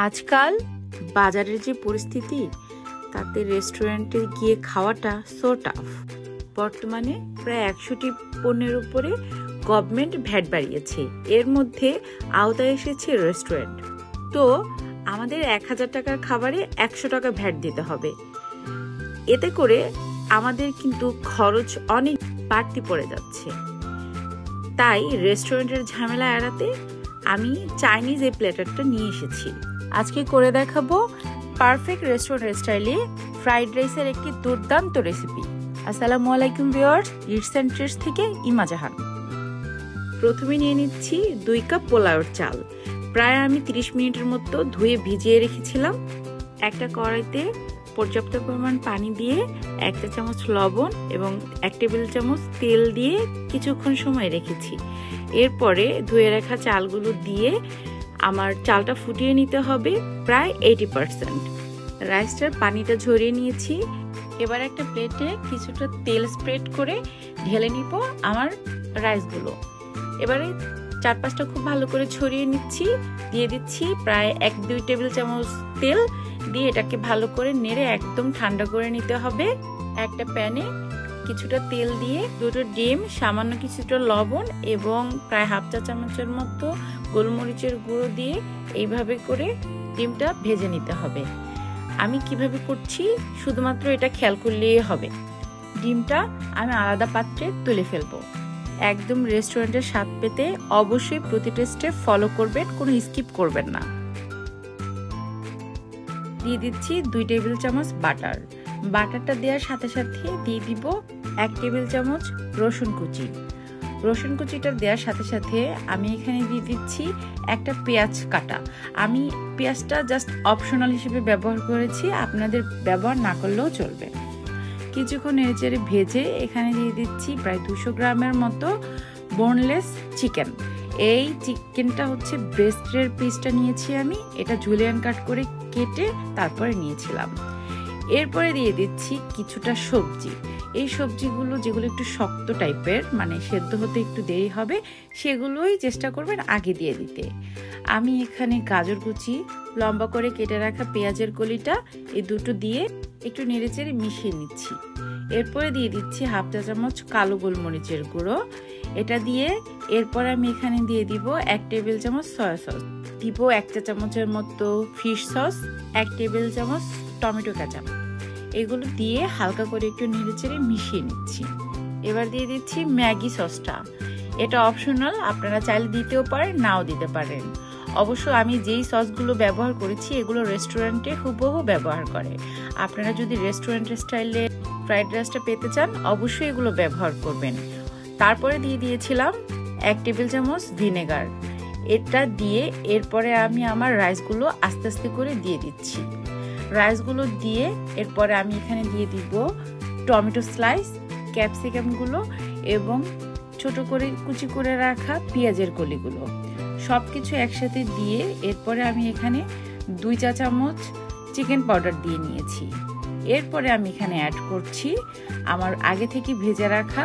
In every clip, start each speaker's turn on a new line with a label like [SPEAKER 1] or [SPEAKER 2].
[SPEAKER 1] আজকাল বাজারের যে পরিস্থিতি তাতে রেস্টুরেন্টে গিয়ে খাওয়াটা সো টাফ। বর্তমানে প্রায় 100টি পণ্যের উপরে গভর্নমেন্ট ভ্যাট বাড়িয়েছে, এর মধ্যে আওতায় এসেছে রেস্টুরেন্ট। তো আমাদের 1000 টাকার খাবারে 100 টাকা ভ্যাট দিতে হবে। এতে করে আমাদের কিন্তু খরচ অনেক বাড়তি পড়ে যাচ্ছে। তাই রেস্টুরেন্টের ঝামেলা এড়াতে আমি চাইনিজ এই প্ল্যাটারটা নিয়ে এসেছি। আজকে করে দেখাবো পারফেক্ট রেস্টুরেন্ট স্টাইলে ফ্রাইড রাইসের একটি দুর্দান্ত রেসিপি। আসসালামু আলাইকুম ভিউয়ার্স, ইটস এন্ড ট্রিটস থেকে ইমা জাহান। প্রথমে নিয়ে নিচ্ছি 2 কাপ পোলাওর চাল। প্রায় আমি 30 মিনিটের মতো ধুয়ে ভিজিয়ে রেখেছিলাম। একটা কড়াইতে পর্যাপ্ত পরিমাণ পানি দিয়ে 1 চা চামচ লবণ এবং 1 টেবিল চামচ তেল দিয়ে কিছুক্ষণ সময় রেখেছি। এরপরে ধুয়ে রাখা চালগুলো দিয়ে আমার চালটা ফুটিয়ে নিতে হবে প্রায় 80%। রাইসটার পানিটা ঝরিয়ে নিয়েছি। এবার একটা প্লেটে কিছুটা তেল স্প্রেড করে ঢেলে নিব আমার রাইসগুলো। এবারে চারপাশটা খুব ভালো করে ছড়িয়ে নিচ্ছি। দিয়ে দিচ্ছি প্রায় 1-2 টেবিল চামচ তেল দিয়ে এটাকে ভালো করে নেড়ে একদম ঠান্ডা করে নিতে হবে। একটা প্যানে কিছুটা তেল দিয়ে 2টো ডিম, সামান্য কিছুটা লবণ এবং প্রায় 1/2 চা চামচের মতো গোলমরিচের গুঁড়ো দিয়ে এইভাবে করে ডিমটা ভেজে নিতে হবে। আমি কিভাবে করছি শুধুমাত্র এটা খেয়াল করলেই হবে। ডিমটা আমি আলাদা পাত্রে তুলে ফেলবো। একদম রেস্টুরেন্টের স্বাদ পেতে অবশ্যই প্রতিটা স্টেপ ফলো করবেন, কোনো স্কিপ করবেন না। দিয়ে দিচ্ছি 2 টেবিল চামচ বাটার। বাটারটা দেওয়ার সাথে সাথে দিয়ে দিব 1 টেবিল চামচ রসুন কুচি। রসুন কুচিটা দেওয়ার সাথে সাথে আমি এখানে দিয়ে দিচ্ছি একটা পেঁয়াজ কাটা। আমি পেঁয়াজটা জাস্ট অপশনাল হিসেবে ব্যবহার করেছি, আপনাদের ব্যবহার না করলেও চলবে। কিছুক্ষণ নেড়েচেড়ে ভেজে এখানে দিয়ে দিচ্ছি প্রায় 200 গ্রামের মতো বোনলেস চিকেন। এই চিকেনটা হচ্ছে ব্রেস্টের পিসটা নিয়েছি আমি, এটা জুলিয়ান কাট করে কেটে তারপরে নিয়েছিলাম। এরপরে দিয়ে দিচ্ছি কিছুটা সবজি। এই সবজিগুলো যেগুলো একটু শক্ত টাইপের, মানে সেদ্ধ হতে একটু দেরি হবে, সেগুলোই চেষ্টা করবেন আগে দিয়ে দিতে। আমি এখানে গাজর কুচি, লম্বা করে কেটে রাখা পেঁয়াজের কলিটা, এই দুটো দিয়ে একটু নেড়েচেড়ে মিশিয়ে নিচ্ছি। এরপরে দিয়ে দিচ্ছি 1/2 চা চামচ কালো গোলমরিচের গুঁড়ো। এটা দিয়ে এরপর আমি এখানে দিয়ে দিব 1 টেবিল চামচ সয়া সস, দিব 1 চা চামচের মতো ফিশ সস, 1 টেবিল চামচ টমেটো কেচাপ। এগুলো দিয়ে হালকা করে একটু নেড়েচেড়ে মিশিয়ে নিচ্ছি। এবার দিয়ে দিচ্ছি ম্যাগি সসটা। এটা অপশনাল, আপনারা চাইলে দিতেও পারেন, নাও দিতে পারেন। অবশ্য আমি যেই সসগুলো ব্যবহার করেছি এগুলো রেস্টুরেন্টে হুবহু ব্যবহার করে। আপনারা যদি রেস্টুরেন্টের স্টাইলে ফ্রাইড রাইসটা পেতে চান অবশ্যই এগুলো ব্যবহার করবেন। তারপরে দিয়ে দিয়েছিলাম 1 টেবিল চামচ ভিনেগার। এটা দিয়ে এরপরে আমি আমার রাইসগুলো আস্তে আস্তে করে দিয়ে দিচ্ছি। রাইসগুলো দিয়ে এরপরে আমি এখানে দিয়ে দিব টমেটো স্লাইস, ক্যাপসিকামগুলো এবং ছোট করে কুচি করে রাখা পেঁয়াজের কলিগুলো। সব কিছু একসাথে দিয়ে এরপরে আমি এখানে 2 চা চামচ চিকেন পাউডার দিয়ে নিয়েছি। এরপরে আমি এখানে অ্যাড করছি আমার আগে থেকে ভেজে রাখা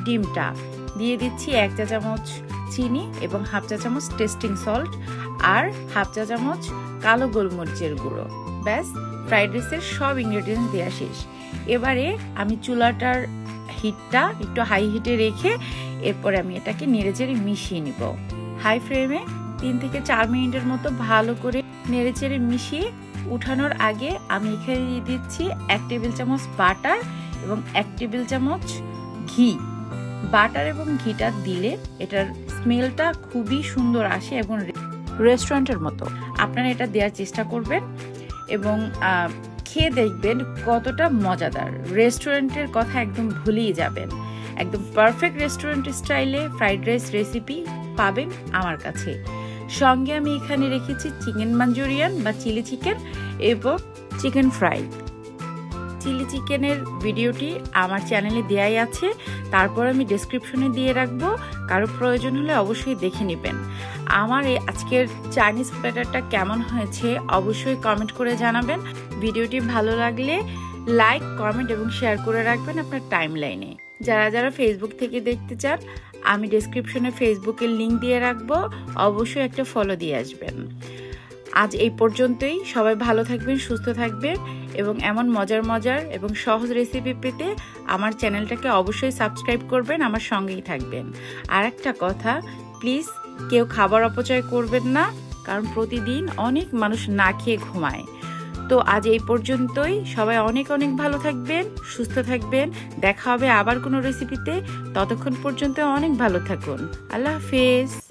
[SPEAKER 1] ডিমটা। দিয়ে দিচ্ছি 1 চা চামচ চিনি এবং 1/2 চা চামচ টেস্টিং সল্ট আর 1/2 চা চামচ কালো গোলমরিচের গুঁড়ো। ব্যাস, ফ্রাইড রাইসের সব ইনগ্রেডিয়েন্টস দেওয়া শেষ। এবারে আমি চুলাটার হিটটা একটু হাই হিটে রেখে এরপরে আমি এটাকে নেড়েচেড়ে মিশিয়ে নিব। হাই ফ্লেমে 3 থেকে 4 মিনিটের মতো ভালো করে নেড়েচেড়ে মিশিয়ে উঠানোর আগে আমি এখানে দিয়ে দিচ্ছি 1 টেবিল চামচ বাটার এবং 1 টেবিল চামচ ঘি। বাটার এবং ঘিটা দিলে এটার স্মেলটা খুবই সুন্দর আসে এবং রেস্টুরেন্টের মতো। আপনারা এটা দেওয়ার চেষ্টা করবেন এবং খেয়ে দেখবেন কতটা মজাদার। রেস্টুরেন্টের কথা একদম ভুলেই যাবেন। একদম পারফেক্ট রেস্টুরেন্ট স্টাইলে ফ্রাইড রাইস রেসিপি পাবেন আমার কাছে। সঙ্গে আমি এখানে রেখেছি চিকেন মাঞ্চুরিয়ান বা চিলি চিকেন এবং চিকেন ফ্রাই। চিলি চিকেনের ভিডিওটি আমার চ্যানেলে দেয়াই আছে, তারপর আমি ডেসক্রিপশনে দিয়ে রাখবো, কারো প্রয়োজন হলে অবশ্যই দেখে নেবেন। আমার এই আজকের চাইনিজ প্ল্যাটারটা কেমন হয়েছে অবশ্যই কমেন্ট করে জানাবেন। ভিডিওটি ভালো লাগলে লাইক, কমেন্ট এবং শেয়ার করে রাখবেন আপনার টাইমলাইনে। যারা যারা ফেসবুক থেকে দেখতে চান আমি ডেসক্রিপশনে ফেসবুকের লিংক দিয়ে রাখবো, অবশ্যই একটা ফলো দিয়ে আসবেন। আজ এই পর্যন্তই। সবাই ভালো থাকবেন, সুস্থ থাকবেন এবং এমন মজার এবং সহজ রেসিপি পেতে আমার চ্যানেলটাকে অবশ্যই সাবস্ক্রাইব করবেন, আমার সঙ্গেই থাকবেন। আর একটা কথা, প্লিজ কেউ খাবার অপচয় করবেন না, কারণ প্রতিদিন অনেক মানুষ না খেয়ে ঘুমায়। তো আজ এই পর্যন্তই। সবাই অনেক ভালো থাকবেন, সুস্থ থাকবেন। দেখা হবে আবার কোনো রেসিপিতে। ততক্ষণ পর্যন্ত অনেক ভালো থাকুন। আল্লাহ হাফেজ।